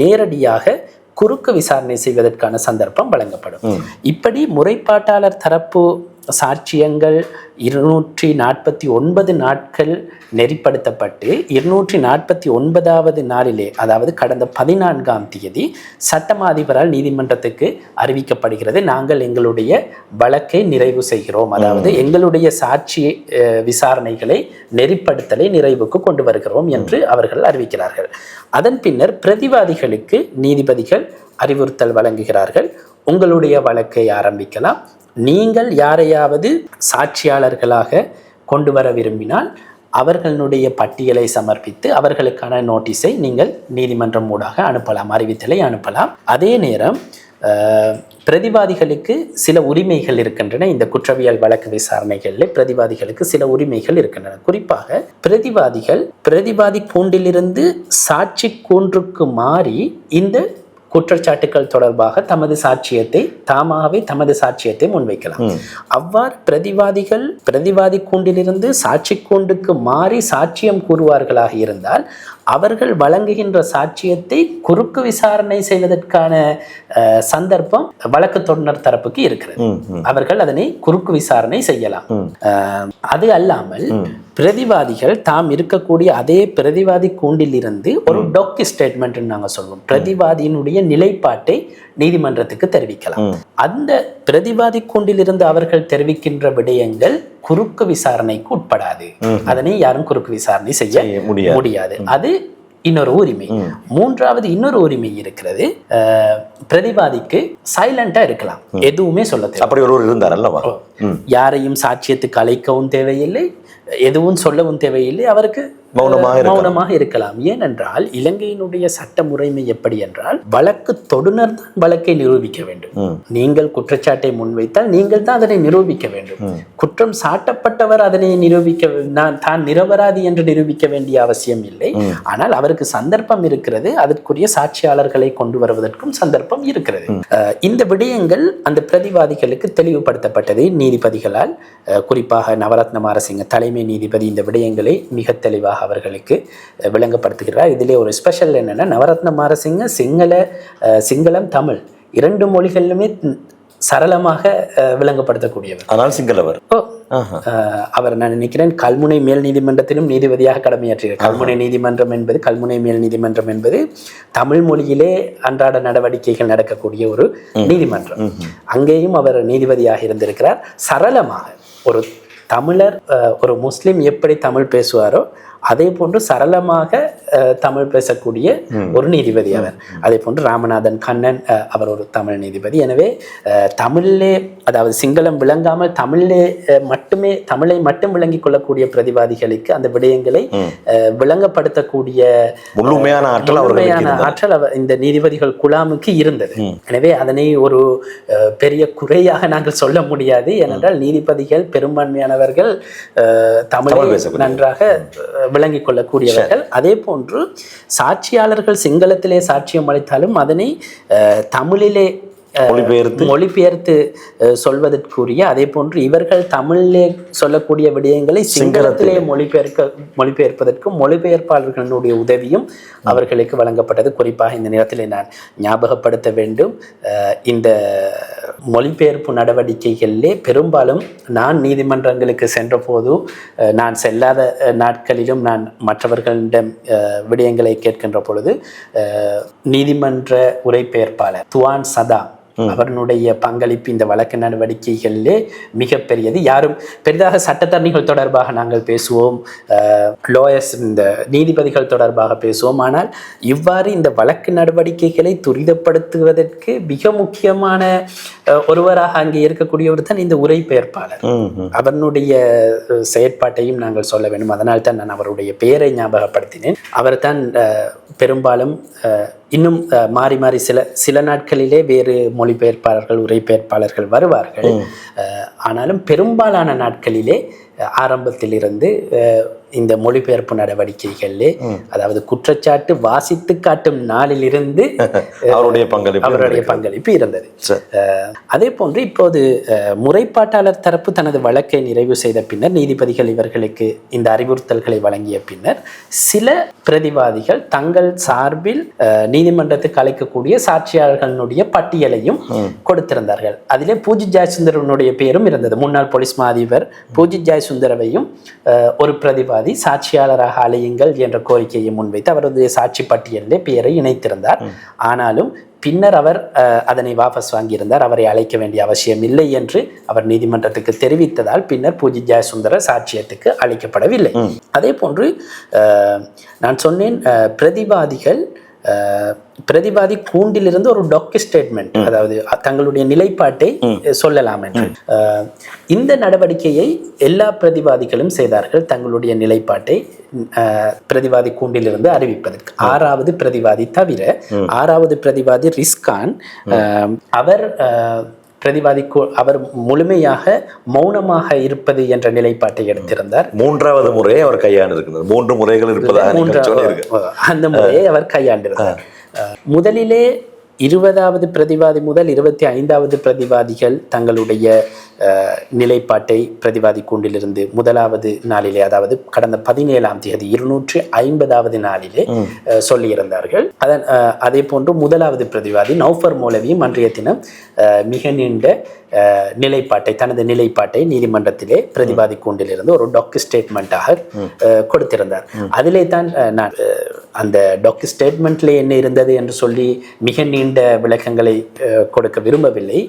நேரடியாக குறுக்கு விசாரணை செய்வதற்கான சந்தர்ப்பம் வழங்கப்படும். இப்படி முறைப்பாட்டாளர் தரப்பு சாட்சியங்கள் 249 நாட்கள் நெறிப்படுத்தப்பட்டு 249வது நாளிலே, அதாவது கடந்த 14ஆம் தேதி சட்டமா அதிபரால் நீதிமன்றத்துக்கு அறிவிக்கப்படுகிறது, நாங்கள் எங்களுடைய வழக்கை நிறைவு செய்கிறோம், அதாவது எங்களுடைய சாட்சி விசாரணைகளை நெறிப்படுத்தலை நிறைவுக்கு கொண்டு வருகிறோம் என்று அவர்கள் அறிவிக்கிறார்கள். அதன் பின்னர் பிரதிவாதிகளுக்கு நீதிபதிகள் அறிவுறுத்தல் வழங்குகிறார்கள். உங்களுடைய வழக்கை ஆரம்பிக்கலாம். நீங்கள் யாரையாவது சாட்சியாளர்களாக கொண்டு வர விரும்பினால் அவர்களுடைய பட்டியலை சமர்ப்பித்து அவர்களுக்கான நோட்டீஸை நீங்கள் நீதிமன்றம் ஊடாக அனுப்பலாம், அறிவித்தலை அனுப்பலாம். அதே நேரம் பிரதிவாதிகளுக்கு சில உரிமைகள் இருக்கின்றன. இந்த குற்றவியல் வழக்கு விசாரணைகளில் பிரதிவாதிகளுக்கு சில உரிமைகள் இருக்கின்றன. குறிப்பாக பிரதிவாதி கூண்டிலிருந்து சாட்சி கூன்றுக்கு மாறி இந்த குற்றச்சாட்டுக்கள் தொடர்பாக தமது சாட்சியத்தை முன்வைக்கலாம். அவ்வாறு பிரதிவாதி கூண்டிலிருந்து சாட்சி கூண்டுக்கு மாறி சாட்சியம் கூறுவார்களாக இருந்தால் அவர்கள் வழங்குகின்ற சாட்சியத்தை குறுக்கு விசாரணை செய்வதற்கான சந்தர்ப்பம் வழக்கு தொடர் தரப்புக்கு இருக்கிறது. அவர்கள் அதனை குறுக்கு விசாரணை செய்யலாம். அது அல்லாமல் பிரதிவாதிகள் தாம் இருக்கக்கூடிய அதே பிரதிவாதி கூண்டில் இருந்து ஒரு டொக்கி ஸ்டேட்மெண்ட் நாங்கள் சொல்வோம், பிரதிவாதியினுடைய நிலைப்பாட்டை நீதிமன்றத்துக்கு தெரிவிக்கலாம். அந்த பிரதிவாதி கூண்டிலிருந்து அவர்கள் தெரிவிக்கின்ற விடயங்கள் குறுக்கு விசாரணைக்கு உட்படாது. அதனை யாரும் குறுக்கு விசாரணை செய்ய முடியாது. அது இன்னொரு உரிமை. மூன்றாவது இன்னொரு உரிமை இருக்கிறது, பிரதிவாதிக்கு சைலண்டா இருக்கலாம், எதுவுமே சொல்ல தேவை. அப்படி ஒருவர் இருந்தார் அல்லவா? யாரையும் சாட்சியத்துக்கு அழைக்கவும் தேவையில்லை, எதுவும் சொல்லவும் தேவையில்லை, அவருக்கு மௌனமாக இருக்கலாம். ஏனென்றால் இலங்கையினுடைய சட்ட முறைமை எப்படி என்றால், வழக்கு தொடுனர் தான் வழக்கை நிரூபிக்க வேண்டும். நீங்கள் குற்றச்சாட்டை முன்வைத்தால் நீங்கள் தான் அதனை நிரூபிக்க வேண்டும். குற்றம் சாட்டப்பட்டவர் அதனை தான் நிரபராதி என்று நிரூபிக்க வேண்டிய அவசியம் இல்லை. ஆனால் அவருக்கு சந்தர்ப்பம் இருக்கிறது, அதற்குரிய சாட்சியாளர்களை கொண்டு வருவதற்கும் சந்தர்ப்பம் இருக்கிறது. இந்த விடயங்கள் அந்த பிரதிவாதிகளுக்கு தெளிவுபடுத்தப்பட்டது நீதிபதிகளால். குறிப்பாக நவரத்ன மாரசிங்க தலைமை நீதிபதி இந்த விடயங்களை மிக தெளிவாக அவர்களுக்கு விளங்கப்படுத்துகிறார். இதிலே ஒரு ஸ்பெஷல் என்னன்னா, நவரத்ன மாரசிங்க சிங்களம் தமிழ் 2 மொழிகளிலுமே சரளமாக விளங்கப்படுத்தக்கூடியவர். ஆனால் சிங்களவர். அவர் நான் நினைக்கிறேன் கல்முனை மேல் நீதிமன்றத்திலும் நீதிபதியாக கடமையாற்றினார். கல்முனை மேல் நீதிமன்றம் என்பது தமிழ் மொழியிலே அன்றாட நடவடிக்கைகள் நடக்கக்கூடிய ஒரு நீதிமன்றம். அங்கேயும் அவர் நீதிபதியாக இருந்திருக்கிறார். சரளமாக ஒரு தமிழர், ஒரு முஸ்லிம் எப்படி தமிழ் பேசுவாரோ அதே போன்று சரளமாக தமிழ் பேசக்கூடிய ஒரு நீதிபதி அவர். அதே போன்று ராமநாதன் கண்ணன் அவர் ஒரு தமிழ் நீதிபதி. எனவே தமிழிலே, அதாவது சிங்களம் விளங்காமல் தமிழை மட்டும் விளங்கிக் கொள்ளக்கூடிய பிரதிவாதிகளுக்கு அந்த விடயங்களை விளங்கப்படுத்தக்கூடிய முழுமையான ஆற்றல் இந்த நீதிபதிகள் குழாமுக்கு இருந்தது. எனவே அதனை ஒரு பெரிய குறையாக நாங்கள் சொல்ல முடியாது. ஏனென்றால் நீதிபதிகள் பெரும்பான்மையானவர்கள் தமிழை நன்றாக விளங்கிக் கொள்ளக்கூடியவர்கள். அதே போன்று சாட்சியாளர்கள் சிங்களத்திலே சாட்சியம் அளித்தாலும் அதனை தமிழிலே மொழிபெயர்த்து சொல்வதற்குரிய, அதே போன்று இவர்கள் தமிழிலே சொல்லக்கூடிய விடயங்களை சிங்களத்திலே மொழிபெயர்ப்பதற்கும் மொழிபெயர்ப்பாளர்களுடைய உதவியும் அவர்களுக்கு வழங்கப்பட்டது. குறிப்பாக இந்த நேரத்தில் நான் ஞாபகப்படுத்த வேண்டும், இந்த மொழிபெயர்ப்பு நடவடிக்கைகளிலே பெரும்பாலும் நான் நீதிமன்றங்களுக்கு சென்ற போது, நான் செல்லாத நாட்களிலும் நான் மற்றவர்களிடம் விடயங்களை கேட்கின்ற பொழுது நீதிமன்ற உரைபெயர்ப்பாளர் துவான் சதா அவர்களுடைய பங்களிப்பு இந்த வழக்கு நடவடிக்கைகளிலே மிகப்பெரியது. யாரும் பெரிதாக சட்டத்தரணிகள் தொடர்பாக நாங்கள் பேசுவோம், லாயர்ஸ் இந்த நீதிபதிகள் தொடர்பாக பேசுவோம். ஆனால் இவ்வாறு இந்த வழக்கு நடவடிக்கைகளை துரிதப்படுத்துவதற்கு மிக முக்கியமான ஒருவராக அங்கே இருக்கக்கூடியவர் தான் இந்த உரைபெயர்ப்பாளர். அவனுடைய செயற்பாட்டையும் நாங்கள் சொல்ல வேண்டும். அதனால் தான் நான் அவருடைய பெயரை ஞாபகப்படுத்தினேன். அவர் தான் பெரும்பாலும் இன்னும் மாறி மாறி சில நாட்களிலே வேறு மொழிபெயர்ப்பாளர்கள் உரைபெயர்ப்பாளர்கள் வருவார்கள். ஆனாலும் பெரும்பாலான நாட்களிலே ஆரம்பத்திலிருந்து இந்த மொழிபெயர்ப்பு நடவடிக்கைகளிலே, அதாவது குற்றச்சாட்டு வாசித்து காட்டும் நாளிலிருந்து அவருடைய பங்களிப்பு இருந்தது. அதே போன்று இப்போது முறைப்பாட்டாளர் தரப்பு தனது வழக்கை நிறைவு செய்த பின்னர், நீதிபதிகள் இவர்களுக்கு இந்த அறிவுறுத்தல்களை வழங்கிய பின்னர், சில பிரதிவாதிகள் தங்கள் சார்பில் நீதிமன்றத்துக்கு அழைக்கக்கூடிய சாட்சியாளர்களுடைய பட்டியலையும் கொடுத்திருந்தார்கள். அதிலே பூஜித் ஜெயசுந்தரனுடைய பெயரும் இருந்தது. முன்னாள் போலீஸ் மா அதிபர் பூஜித் ஜெயசுந்தரவையும் ஒரு பிரதிவாதி சாட்சியாளராக அழையுங்கள் என்ற கோரிக்கையை முன்வைத்து அவருடைய சாட்சி பட்டியலிலே பெயரை இணைத்திருந்தார். ஆனாலும் பின்னர் அவர் அதனை வாபஸ் வாங்கியிருந்தார். அவரை அழைக்க வேண்டிய அவசியம் இல்லை என்று அவர் நீதிமன்றத்துக்கு தெரிவித்ததால் பின்னர் பூஜித் ஜெயசுந்தர சாட்சியத்துக்கு அழைக்கப்படவில்லை. அதே போன்று நான் சொன்னேன், பிரதிவாதி கூண்டிலிருந்து ஒரு டாக்கு ஸ்டேட்மெண்ட், அதாவது தங்களுடைய நிலைப்பாட்டை சொல்லலாம் என்று. இந்த நடவடிக்கையை எல்லா பிரதிவாதிகளும் செய்தார்கள். தங்களுடைய நிலைப்பாட்டை பிரதிவாதி கூண்டிலிருந்து அறிவிப்பதற்கு 6வது பிரதிவாதி தவிர 6வது பிரதிவாதி ரிஸ்கான் அவர் முழுமையாக மௌனமாக இருப்பது என்ற நிலைப்பாட்டை எடுத்திருந்தார். 3வது முறையை அவர் கையாண்டிருக்கிறார். 3 முறைகள் இருப்பதாக அந்த முறையை அவர் கையாண்டிருந்தார். முதலிலே 20வது பிரதிவாதி முதல் 25வது பிரதிவாதிகள் தங்களுடைய நிலைப்பாட்டை பிரதிவாதி கூண்டிலிருந்து முதலாவது நாளிலே, அதாவது கடந்த 17ஆம் தேதி 250வது நாளிலே சொல்லியிருந்தார்கள். அதே போன்று முதலாவது பிரதிவாதி நௌஃபர் மௌலவியும் அன்றைய தினம் மிக நீண்ட தனது நிலைப்பாட்டை நீதிமன்றத்திலே பிரதிவாதி கூண்டிலிருந்து ஒரு டாக்கு ஸ்டேட்மெண்ட்டாக கொடுத்திருந்தார். அதிலே தான் நான் அந்த டாக்கு ஸ்டேட்மெண்ட்ல என்ன இருந்தது என்று சொல்லி மிக நீண்ட விளக்கங்களை கொடுக்க விரும்பவில்லை.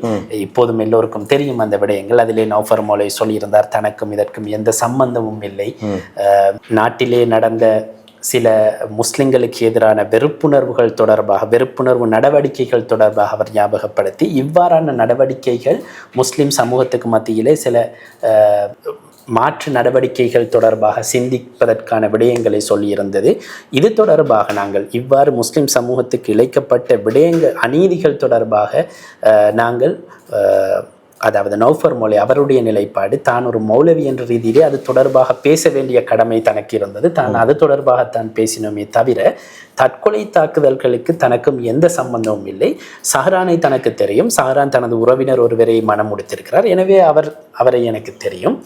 இப்போதும் எல்லோருக்கும் தெரியும் அந்த விடயங்கள். அதிலே நௌஃபர் மௌலவி சொல்லியிருந்தார், தனக்கும் இதற்கும் எந்த சம்பந்தமும் இல்லை, நாட்டிலே நடந்த சில முஸ்லிம்களுக்கு எதிரான வெறுப்புணர்வு நடவடிக்கைகள் தொடர்பாக அவர் ஞாபகப்படுத்தி இவ்வாறான நடவடிக்கைகள் முஸ்லிம் சமூகத்துக்கு மத்தியிலே சில மாற்று நடவடிக்கைகள் தொடர்பாக சிந்திப்பதற்கான விடயங்களை சொல்லியிருந்தது. இது தொடர்பாக நாங்கள் இவ்வாறு முஸ்லிம் சமூகத்துக்கு இழைக்கப்பட்ட அநீதிகள் தொடர்பாக நாங்கள் அதாவது நௌஃபர் மௌலவி அவருடைய நிலைப்பாடு தான் ஒரு மௌலவி என்ற ரீதியிலே அது தொடர்பாக பேச வேண்டிய கடமை தனக்கு இருந்தது. தான் அது தொடர்பாகத்தான் பேசினோமே தவிர தற்கொலை தாக்குதல்களுக்கு தனக்கும் எந்த சம்பந்தமும் இல்லை. சஹ்ரானை தனக்கு தெரியும். சஹ்ரான் தனது உறவினர் ஒருவரை மனம் முடித்திருக்கிறார், எனவே அவரை எனக்கு தெரியும்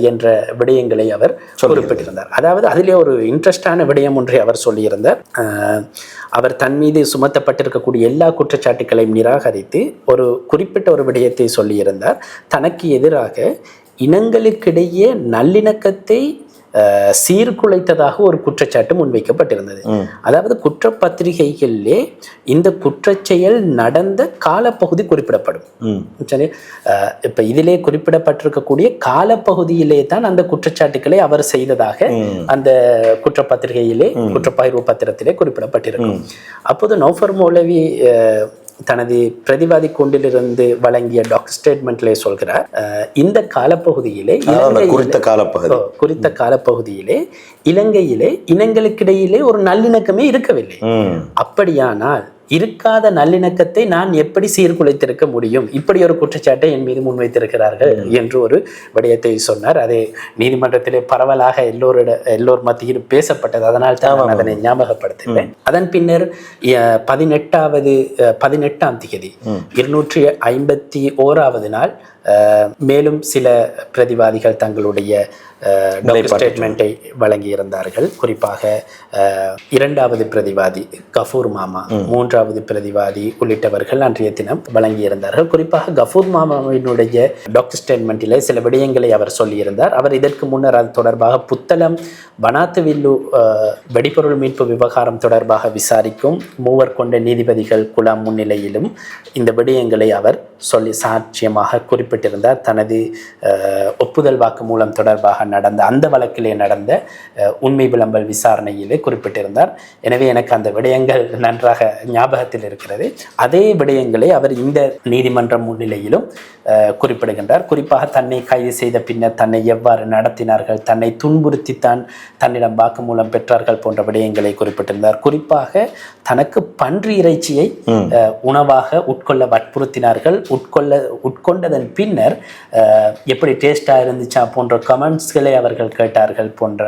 என்ற விடயங்களை அவர் குறிப்பிட்டிருந்தார். அதாவது அதிலே ஒரு இன்ட்ரெஸ்டான விடயம் ஒன்றை அவர் சொல்லியிருந்தார். அவர் தன் மீது சுமத்தப்பட்டிருக்கக்கூடிய எல்லா குற்றச்சாட்டுகளையும் நிராகரித்து ஒரு குறிப்பிட்ட ஒரு விடயத்தை சொல்லியிருந்தார். தனக்கு எதிராக இனங்களுக்கிடையே நல்லிணக்கத்தை சீர்குலைத்ததாக ஒரு குற்றச்சாட்டு முன்வைக்கப்பட்டிருந்தது. அதாவது குற்றப்பத்திரிகைகளிலே இந்த குற்றச்செயல் நடந்த காலப்பகுதி குறிப்பிடப்படும். சரி, இப்ப இதிலே குறிப்பிடப்பட்டிருக்கக்கூடிய காலப்பகுதியிலே தான் அந்த குற்றச்சாட்டுக்களை அவர் செய்ததாக அந்த குற்றப்பத்திரிகையிலே குற்றப்பகிர்வு பத்திரத்திலே குறிப்பிடப்பட்டிருக்கும். அப்போது நௌஃபர் மௌலவி தனது பிரதிவாதி கொண்டிலிருந்து வழங்கிய டாக் ஸ்டேட்மெண்ட்ல சொல்கிறார், இந்த காலப்பகுதியிலே குறித்த காலப்பகுதியிலே இலங்கையிலே இனங்களுக்கிடையிலே ஒரு நல்லிணக்கமே இருக்கவில்லை. அப்படியானால் இருக்காத நல்லிணக்கத்தை நான் எப்படி சீர்குலைத்திருக்க முடியும்? இப்படி ஒரு குற்றச்சாட்டை என் மீது முன்வைத்திருக்கிறார்கள் என்று ஒரு விடயத்தை சொன்னார். அது நீதிமன்றத்திலே பரவலாக எல்லோர் மத்தியில் பேசப்பட்டது. அதனால் தான் அதனை ஞாபகப்படுத்துகிறேன். அதன் பின்னர் 18ஆம் தேதி 251வது நாள் மேலும் சில பிரதிவாதிகள் தங்களுடைய ஸ்டேட்மெண்ட்டை வழங்கியிருந்தார்கள். குறிப்பாக 2வது பிரதிவாதி கஃபூர் மாமா, 3வது பிரதிவாதி உள்ளிட்டவர்கள் அன்றைய தினம் வழங்கியிருந்தார்கள். குறிப்பாக கஃபூர் மாமாவினுடைய டாக்டர் ஸ்டேட்மெண்ட்டிலே சில விடயங்களை அவர் சொல்லியிருந்தார். அவர் இதற்கு முன்னர் அது தொடர்பாக புத்தளம் வனாத்துவில்லு வெடிபொருள் மீட்பு விவகாரம் தொடர்பாக விசாரிக்கும் 3 கொண்ட நீதிபதிகள் குழாம் முன்னிலையிலும் இந்த விடயங்களை அவர் சொல்லி சாட்சியமாக குறிப்பிட்டிருந்தார். தனது ஒப்புதல் வாக்கு மூலம் தொடர்பாக நடந்த அந்த வழக்கிலே நடந்த உண்மை விளம்பல் விசாரணையிலே குறிப்பிட்டிருந்தார். எனவே எனக்கு அந்த விடயங்கள் நன்றாக ஞாபகத்தில் இருக்கிறது. அதே விடயங்களை அவர் இந்த நீதிமன்றம் முன்னிலையிலும் குறிப்பிடுகின்றார். குறிப்பாக தன்னை கைது செய்த பின்னர் தன்னை எவ்வாறு நடத்தினார்கள், தன்னை துன்புறுத்தித்தான் தன்னிடம் வாக்குமூலம் பெற்றார்கள் போன்ற விடயங்களை குறிப்பிட்டிருந்தார். குறிப்பாக தனக்கு பன்றி இறைச்சியை உணவாக உட்கொள்ள வற்புறுத்தினார்கள். உட்கொண்டதன் பின்னர் எப்படி டேஸ்டா இருந்துச்சா போன்ற கமெண்ட்ஸ்களை அவர்கள் கேட்டார்கள் போன்ற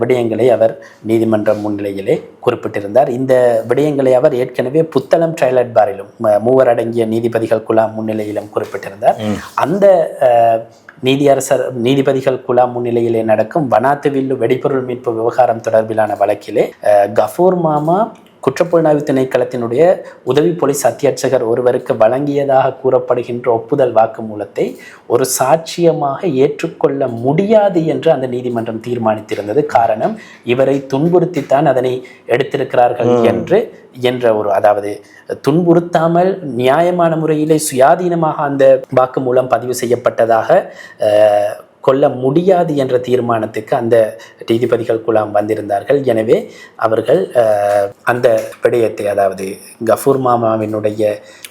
விடயங்களை அவர் நீதிமன்றம் முன்னிலையிலே குறிப்பிட்டிருந்தார். இந்த விடயங்களை அவர் ஏற்கனவே புத்தளம் ட்ரையல் பாரிலும் 3 அடங்கிய நீதிபதிகள் குழாம் முன்னிலையிலும் குறிப்பிட்டிருந்தார். அந்த நீதிபதிகள் குழாம் முன்னிலையிலே நடக்கும் வனாத்துவில்லு வெடிபொருள் மீட்பு விவகாரம் தொடர்பிலான வழக்கிலே கஃபூர் மாமா குற்றப்புலனாய்வு திணைக்களத்தினுடைய உதவி போலீஸ் அத்தியட்சகர் ஒருவருக்கு வழங்கியதாக கூறப்படுகின்ற ஒப்புதல் வாக்குமூலத்தை ஒரு சாட்சியமாக ஏற்றுக்கொள்ள முடியாது என்று அந்த நீதிமன்றம் தீர்மானித்திருந்தது. காரணம், இவரை துன்புறுத்தித்தான் அதனை எடுத்திருக்கிறார்கள் என்ற ஒரு, அதாவது துன்புறுத்தாமல் நியாயமான முறையிலே சுயாதீனமாக அந்த வாக்குமூலம் பதிவு செய்யப்பட்டதாக கொள்ள முடியாது என்ற தீர்மானத்துக்கு அந்த நீதிபதிகள் குழாம் வந்திருந்தார்கள். எனவே அவர்கள் அந்த விடயத்தை, அதாவது கஃபூர் மாமாவினுடைய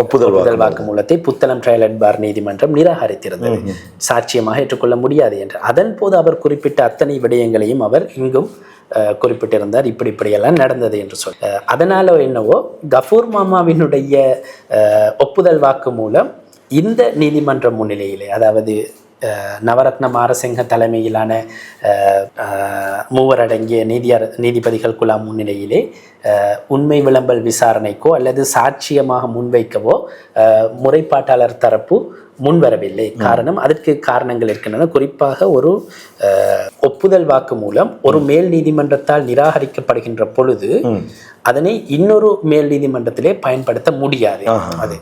ஒப்புதல் வாக்குமூலத்தை புத்தளம் ட்ரையல் பார் நீதிமன்றம் நிராகரித்திருந்தது, சாட்சியமாக ஏற்றுக்கொள்ள முடியாது என்று. அதன் போது அவர் குறிப்பிட்ட அத்தனை விடயங்களையும் அவர் இங்கும் குறிப்பிட்டிருந்தார். இப்படியெல்லாம் நடந்தது என்று சொல்ல, அதனால என்னவோ கஃபூர் மாமாவினுடைய ஒப்புதல் வாக்கு மூலம் இந்த நீதிமன்றம் முன்னிலையிலே, அதாவது நவரத்ன மாரசிங்க தலைமையிலான 3 அடங்கிய நீதிபதிகள் குழாம் முன்னிலையிலே உண்மை விளம்பல் விசாரணைக்கோ அல்லது சாட்சியமாக முன்வைக்கவோ முறைப்பாட்டாளர் தரப்பு முன்வரவில்லை. காரணம், அதற்கு காரணங்கள் இருக்கின்றன. குறிப்பாக ஒரு ஒப்புதல் வாக்கு மூலம் ஒரு மேல் நீதிமன்றத்தால் நிராகரிக்கப்படுகின்ற பொழுது அதனை இன்னொரு மேல் நீதிமன்றத்திலே பயன்படுத்த முடியாது. அது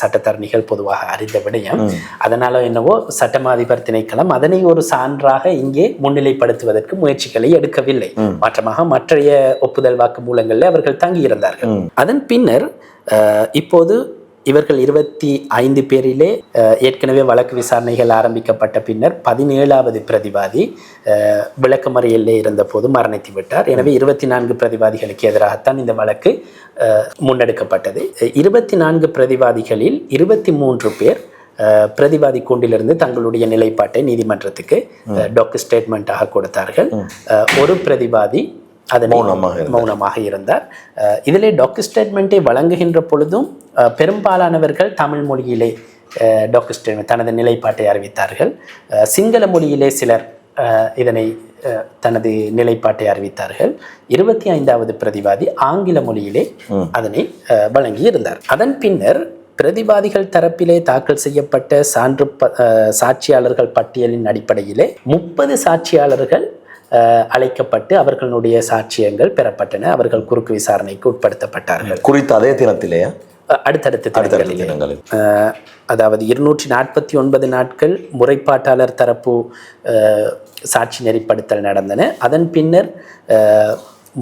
சட்டத்தரணிகள் பொதுவாக அறிந்த விடயம். அதனால என்னவோ சட்டமாதிபர் திணைக்களம் அதனை ஒரு சான்றாக இங்கே முன்னிலைப்படுத்துவதற்கு முயற்சிகளை எடுக்கவில்லை. மாற்றமாக மற்றைய ஒப்புதல் வாக்கு மூலங்களில் அவர்கள் தங்கியிருந்தார்கள். அதன் பின்னர் இப்போது இவர்கள் 25 பேரிலே ஏற்கனவே வழக்கு விசாரணைகள் ஆரம்பிக்கப்பட்ட பின்னர் 17வது பிரதிவாதி விளக்கமறியலிலே இருந்த போது மரணித்து விட்டார். எனவே 24 பிரதிவாதிகளுக்கு எதிராகத்தான் இந்த வழக்கு முன்னெடுக்கப்பட்டது. 24 பிரதிவாதிகளில் 23 பேர் பிரதிவாதி கூண்டிலிருந்து தங்களுடைய நிலைப்பாட்டை நீதிமன்றத்துக்கு டாக்கு ஸ்டேட்மெண்ட்டாக கொடுத்தார்கள். ஒரு பிரதிவாதி அதனை மௌனமாக இருந்தார். இதிலே டாக்கு ஸ்டேட்மெண்ட்டை வழங்குகின்ற பொழுதும் பெரும்பாலானவர்கள் தமிழ் மொழியிலே டாக்கு ஸ்டேட்மெண்ட் தனது நிலைப்பாட்டை அறிவித்தார்கள். சிங்கள மொழியிலே சிலர் இதனை தனது நிலைப்பாட்டை அறிவித்தார்கள். 25வது பிரதிவாதி ஆங்கில மொழியிலே அதனை வழங்கி இருந்தார். அதன் பின்னர் பிரதிவாதிகள் தரப்பிலே தாக்கல் செய்யப்பட்ட சாட்சியாளர்கள் பட்டியலின் அடிப்படையிலே 30 சாட்சியாளர்கள் அழைக்கப்பட்டு அவர்களுடைய சாட்சியங்கள் பெறப்பட்டன. அவர்கள் குறுக்கு விசாரணைக்கு உட்படுத்தப்பட்டார்கள். குறித்த அதே தினத்திலேயா? அடுத்தடுத்த தினங்களில் அதாவது 249 நாட்கள் முறைப்பாட்டாளர் தரப்பு சாட்சி நெறிப்படுத்தல் நடந்தன. அதன் பின்னர்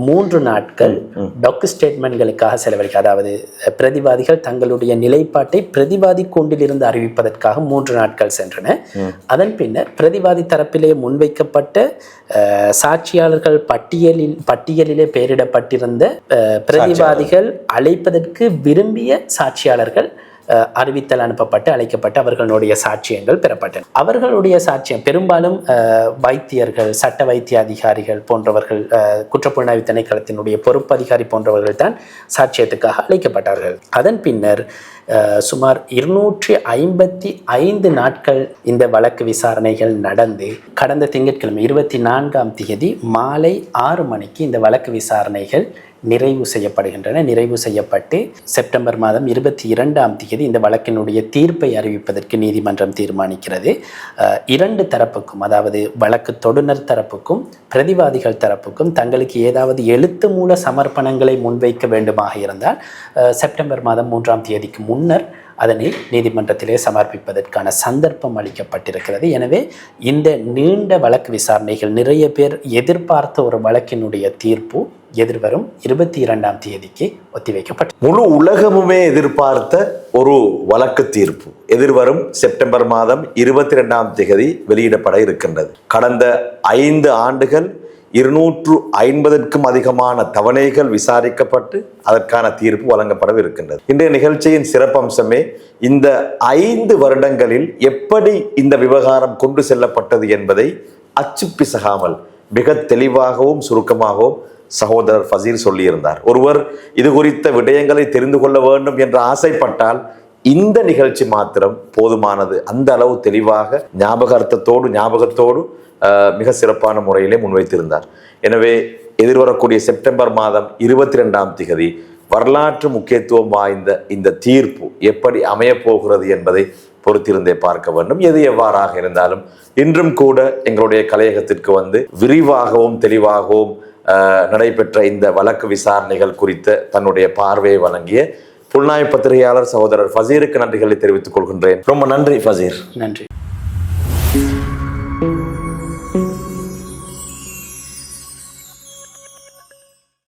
3 நாட்கள் டாக்கு ஸ்டேட்மெண்ட்களுக்காக செலவழிக்க, அதாவது பிரதிவாதிகள் தங்களுடைய நிலைப்பாட்டை பிரதிவாதி கூண்டிலிருந்து அறிவிப்பதற்காக 3 நாட்கள் சென்றன. அதன் பின்னர் பிரதிவாதி தரப்பிலே முன்வைக்கப்பட்ட சாட்சியாளர்கள் பட்டியலிலே பெயரிடப்பட்டிருந்த பிரதிவாதிகள் அழைப்பதற்கு விரும்பிய சாட்சியாளர்கள் அறிவித்தல் அனுப்பப்பட்டு அழைக்கப்பட்டு அவர்களுடைய சாட்சியங்கள் பெறப்பட்டன. அவர்களுடைய சாட்சியம் பெரும்பாலும் வைத்தியர்கள், சட்ட வைத்திய அதிகாரிகள் போன்றவர்கள், குற்றப்புலனாய்வு திணைக்களத்தினுடைய பொறுப்பு அதிகாரி போன்றவர்கள் தான் சாட்சியத்துக்காக அழைக்கப்பட்டார்கள். அதன் பின்னர் சுமார் 255 நாட்கள் இந்த வழக்கு விசாரணைகள் நடந்து கடந்த திங்கட்கிழமை 24ஆம் தேதி மாலை 6 மணிக்கு இந்த வழக்கு விசாரணைகள் நிறைவு செய்யப்படுகின்றன. நிறைவு செய்யப்பட்டு செப்டம்பர் மாதம் 22ஆம் தேதி இந்த வழக்கினுடைய தீர்ப்பை அறிவிப்பதற்கு நீதிமன்றம் தீர்மானிக்கிறது. 2 தரப்புக்கும், அதாவது வழக்கு தொடுநர் தரப்புக்கும் பிரதிவாதிகள் தரப்புக்கும் தங்களுக்கு ஏதாவது எழுத்து மூல சமர்ப்பணங்களை முன்வைக்க வேண்டுமாக இருந்தால் செப்டம்பர் மாதம் 3ஆம் தேதிக்கு முன்னர் அதனை நீதிமன்றத்திலே சமர்ப்பிப்பதற்கான சந்தர்ப்பம் அளிக்கப்பட்டிருக்கிறது. எனவே இந்த நீண்ட வழக்கு விசாரணைகள், நிறைய பேர் எதிர்பார்த்த ஒரு வழக்கினுடைய தீர்ப்பு எதிர்வரும் 22ஆம் தேதிக்கு ஒத்திவைக்கப்பட்டது. முழு உலகமுமே எதிர்பார்த்த ஒரு வழக்கு தீர்ப்பு எதிர்வரும் செப்டம்பர் மாதம் 22ஆம் தேதி வெளியிடப்பட இருக்கின்றது. கடந்த 5 ஆண்டுகள் 250க்கும் அதிகமான தவணைகள் விசாரிக்கப்பட்டு அதற்கான தீர்ப்பு வழங்கப்படவிருக்கின்றது. இன்றைய நிகழ்ச்சியின் சிறப்பம்சமே இந்த 5 வருடங்களில் எப்படி இந்த விவகாரம் கொண்டு செல்லப்பட்டது என்பதை அச்சு பிசகாமல் மிக தெளிவாகவும் சுருக்கமாகவும் சகோதரர் ஃபசீல் சொல்லியிருந்தார். ஒருவர் இது குறித்த விடயங்களை தெரிந்து கொள்ள வேண்டும் என்று ஆசைப்பட்டால் இந்த நிகழ்ச்சி மாத்திரம் போதுமானது. அந்த அளவு தெளிவாக ஞாபகத்தோடு மிக சிறப்பான முறையிலே முன்வைத்திருந்தார். எனவே எதிர்வரக்கூடிய செப்டம்பர் மாதம் 22ஆம் தேதி வரலாற்று முக்கியத்துவம் வாய்ந்த இந்த தீர்ப்பு எப்படி அமையப்போகிறது என்பதை பொறுத்திருந்தே பார்க்க வேண்டும். எது எவ்வாறாக இருந்தாலும் இன்றும் கூட எங்களுடைய கலையகத்திற்கு வந்து விரிவாகவும் தெளிவாகவும் நடைபெற்ற இந்த வழக்கு விசாரணைகள் குறித்த தன்னுடைய பார்வையை வழங்கிய புலனாய்வு பத்திரிகையாளர் சகோதரர் ஃபசீருக்கு நன்றிகளை தெரிவித்துக் கொள்கின்றேன். ரொம்ப நன்றி ஃபசீர். நன்றி.